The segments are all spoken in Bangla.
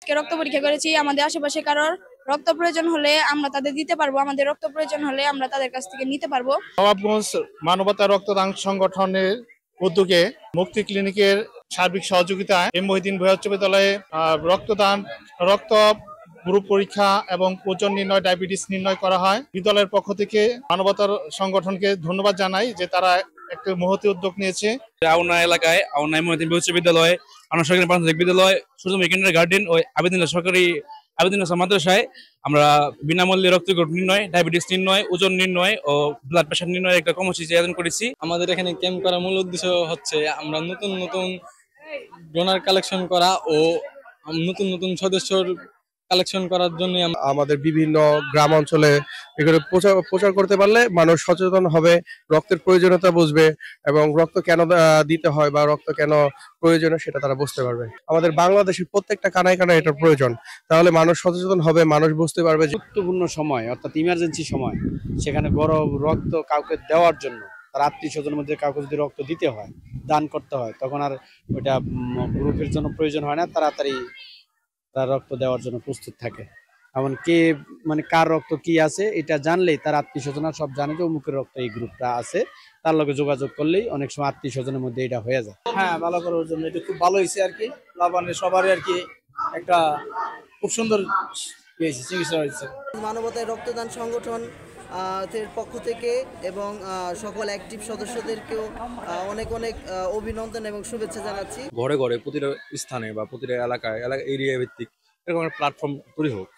রক্ত পরীক্ষা করেছি। আমাদের আশেপাশে কারোর রক্ত প্রয়োজন হলে আমরা তাদের দিতে পারবো, আমাদের রক্ত প্রয়োজন হলে আমরা তাদের কাছ থেকে নিতে পারবো। নবাবগঞ্জ মানবতা রক্তদান সংগঠনের উদ্যোগে মুক্তি ক্লিনিকের সার্বিক সহযোগিতায় এম মহিউদ্দিন ভূঁইয়া উচ্চ বিদ্যালয়ে রক্তদান, রক্ত গ্রুপ পরীক্ষা এবং ওজন নির্ণয়, ডায়াবেটিস নির্ণয় করা হয়। বিদ্যালয়ের পক্ষ থেকে মানবতার সংগঠনকে ধন্যবাদ জানাই যে তারা একটা মহতি উদ্যোগ নিয়েছে। আউনা এলাকায় আউনা মহিউদ্দিন উচ্চ বিদ্যালয়, আউনা সরকারি প্রাথমিক বিদ্যালয়, সূর্যমুখী কিন্ডারগার্টেন ও আবেদিন মাদ্রাসায় আমরা বিনামূল্যে রক্ত গ্রুপ নির্ণয়, ডায়াবেটিস নির্ণয়, ওজন নির্ণয় ও ব্লাড প্রেশার নির্ণয়ের একটা কর্মসূচি আয়োজন করেছি। আমাদের এখানে ক্যাম্প করার মূল উদ্দেশ্য হচ্ছে আমরা নতুন নতুন ডোনার কালেকশন করা ও নতুন নতুন সদস্যর কালেকশন করার জন্য আমাদের বিভিন্ন গ্রাম অঞ্চলে এগুলো প্রচার করতে পারলে মানুষ সচেতন হবে, রক্তের প্রয়োজনীয়তা বুঝবে এবং রক্ত কেন দিতে হয় বা রক্ত কেন প্রয়োজনীয় সেটা তারা বুঝতে পারবে। আমাদের বাংলাদেশের প্রত্যেকটা কানায় কানায় এটার প্রয়োজন, তাহলে মানুষ সচেতন হবে, মানুষ বুঝতে পারবে। গুরুত্বপূর্ণ সময় অর্থাৎ ইমার্জেন্সি সময়, সেখানে বড় রক্ত কাউকে দেওয়ার জন্য তার আত্মীয় স্বজনের মধ্যে কাউকে যদি রক্ত দিতে হয়, দান করতে হয়, তখন আর ওইটা গ্রুপের জন্য প্রয়োজন হয় না, তাড়াতাড়ি তার রক্ত দেওয়ার জন্য প্রস্তুত থাকে। এমন কে কার রক্ত কি আছে এটা জানলেই তার আত্মীয় স্বজনরা সব জানে যে অমুকের রক্ত এই গ্রুপটা আছে, তার লগে যোগাযোগ করলেই অনেক সময় আত্মীয় স্বজনের মধ্যে এটা হয়ে যায়। হ্যাঁ, ভালো করার জন্য এটা খুব ভালো হয়েছে আর কি। লাভানের সবারই আর কি একটা খুব সুন্দর চিকিৎসা হয়েছে। মানবতায় রক্তদান সংগঠন এর পক্ষ থেকে এবং সকল অ্যাক্টিভ সদস্যদেরকেও অনেক অনেক অভিনন্দন এবং শুভেচ্ছা জানাচ্ছি। ঘরে ঘরে প্রতিটা স্থানে বা প্রতিটা এলাকায় এরিয়া ভিত্তিক এরকম একটা প্ল্যাটফর্ম তৈরি হোক।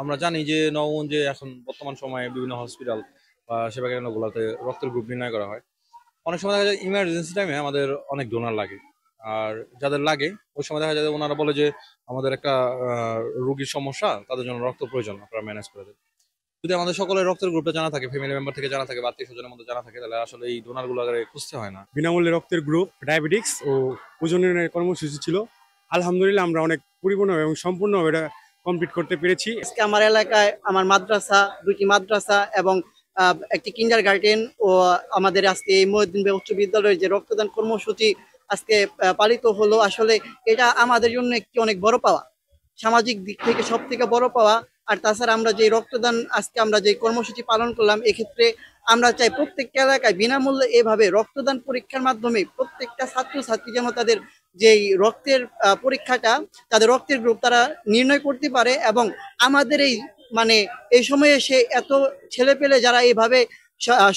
আমরা জানি যে নবগঞ্জে এখন বর্তমান সময়ে বিভিন্ন হসপিটাল বা সেবা কেন্দ্রগুলোতে রক্তের গ্রুপ নির্ণয় করা হয়। অনেক সময় দেখা যায় ইমার্জেন্সি টাইমে আমাদের অনেক ডোনার লাগে, আর যাদের লাগে ওই সময় দেখা যায় ওনারা বলে যে আমাদের একটা রোগীর সমস্যা, তাদের জন্য রক্ত প্রয়োজন, আপনারা ম্যানেজ করে দেন। যদি আমাদের সকলের রক্তের গ্রুপটা জানা থাকে, ফ্যামিলি মেম্বার থেকে জানা থাকে, আত্মীয় স্বজনের মধ্যে জানা থাকে, তাহলে আসলে এই ডোনার গুলো খুঁজতে হয় না। বিনামূল্যে রক্তের গ্রুপ, ডায়াবেটিক্স ও ওজন নির্ণয়ের কর্মসূচি ছিল। আলহামদুলিল্লাহ আমরা অনেক পরিপূর্ণ এবং সম্পূর্ণভাবে এটা কমপ্লিট করতে পেরেছি। আজকে আমার এলাকায় আমার মাদ্রাসা, দুইটি মাদ্রাসা এবং একটি কিন্ডারগার্টেন ও আমাদের আজকে এই মহিউদ্দিন ভূঁইয়া উচ্চ বিদ্যালয়ের যে রক্তদান কর্মসূচি আজকে পালিত হলো, আসলে এটা আমাদের জন্য একটি অনেক বড় পাওয়া, সামাজিক দিক থেকে সব থেকে বড় পাওয়া। আর তাছাড়া আমরা যে রক্তদান আজকে আমরা যে কর্মসূচি পালন করলাম, এক্ষেত্রে আমরা চাই প্রত্যেকটা এলাকায় বিনামূল্যে এভাবে রক্তদান পরীক্ষার মাধ্যমে প্রত্যেকটা ছাত্রছাত্রী যেন তাদের যেই রক্তের পরীক্ষাটা, তাদের রক্তের গ্রুপ তারা নির্ণয় করতে পারে। এবং আমাদের এই সময়ে সে এত ছেলে পেলে যারা এইভাবে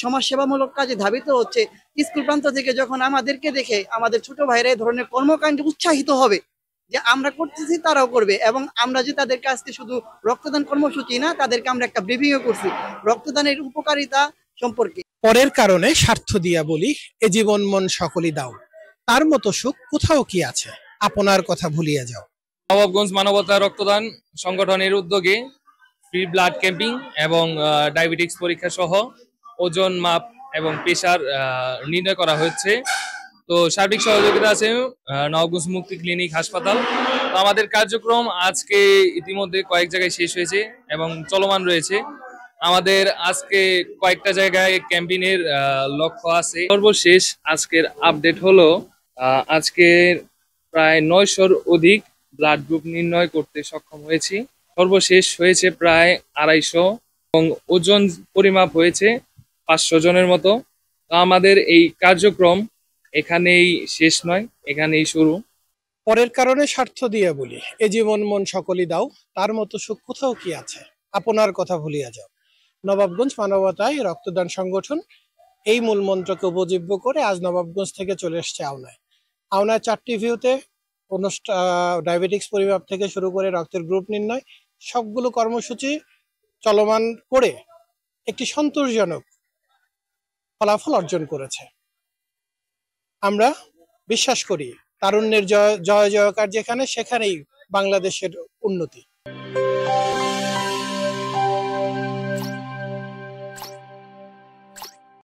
সমাজসেবামূলক কাজে ধাবিত হচ্ছে, স্কুল প্রান্ত থেকে যখন আমাদেরকে দেখে আমাদের ছোট ভাইরা এই ধরনের কর্মকাণ্ডে উৎসাহিত হবে যে আমরা করতেছি, তারাও করবে। এবং আমরা যে তাদের কাছ থেকে শুধু রক্তদান কর্মসূচি না, তাদেরকে আমরা একটা ব্রিফিংও করছি রক্তদানের উপকারিতা সম্পর্কে। পরের কারণে স্বার্থ দিয়া বলি, এ জীবন মন সকলই দাও, তার মতো সুখ কোথাও কি আছে, আপনার কথা ভুলিয়া যাও। নবাবগঞ্জ মানবতা রক্তদান সংগঠনের উদ্যোগে ফ্রি ব্লাড ক্যাম্পিং এবং ডায়াবেটিক্স পরীক্ষা সহ ওজন মাপ এবং প্রেশার নির্ণয় করা হচ্ছে। তো সার্বিক সহযোগিতা আছে নবাবগঞ্জ মুক্তি ক্লিনিক হাসপাতাল। তো আমাদের কার্যক্রম আজকে ইতিমধ্যে কয়েক জায়গায় শেষ হয়েছে এবং চলমান রয়েছে। আমাদের আজকে কয়েকটা জায়গায় ক্যাম্পেইনের লক্ষ্য আছে। সর্বশেষ আজকের আপডেট হলো আজকে প্রায় 900-র অধিক ব্লাড গ্রুপ নির্ণয় করতে সক্ষম হয়েছি। সর্বশেষ হয়েছে প্রায় 250 এবং ওজন পরিমাপ হয়েছে 500 জনের মতো। তো আমাদের এই কার্যক্রম এখানেই শেষ নয়, এখানেই শুরু। পরের কারণে স্বার্থ দিয়া বলি, এ জীবন মন সকলই দাও, তার মতো সুখ কোথাও কি আছে, আপনার কথা ভুলিয়া যাও। নবাবগঞ্জ মানবতায় রক্তদান সংগঠন এই মূল মন্ত্রকে উপজীব্য করে আজ নবাবগঞ্জ থেকে চলে এসছে আওনায়। 4টি ভিউতে ডায়াবেটিক্স পরিমাপ থেকে শুরু করে রক্তের গ্রুপ নির্ণয় সবগুলো কর্মসূচি চলমান করে একটি সন্তোষজনক ফলাফল অর্জন করেছে। আমরা বিশ্বাস করি তারুণ্যের জয় জয়কার যেখানে, সেখানেই বাংলাদেশের উন্নতি।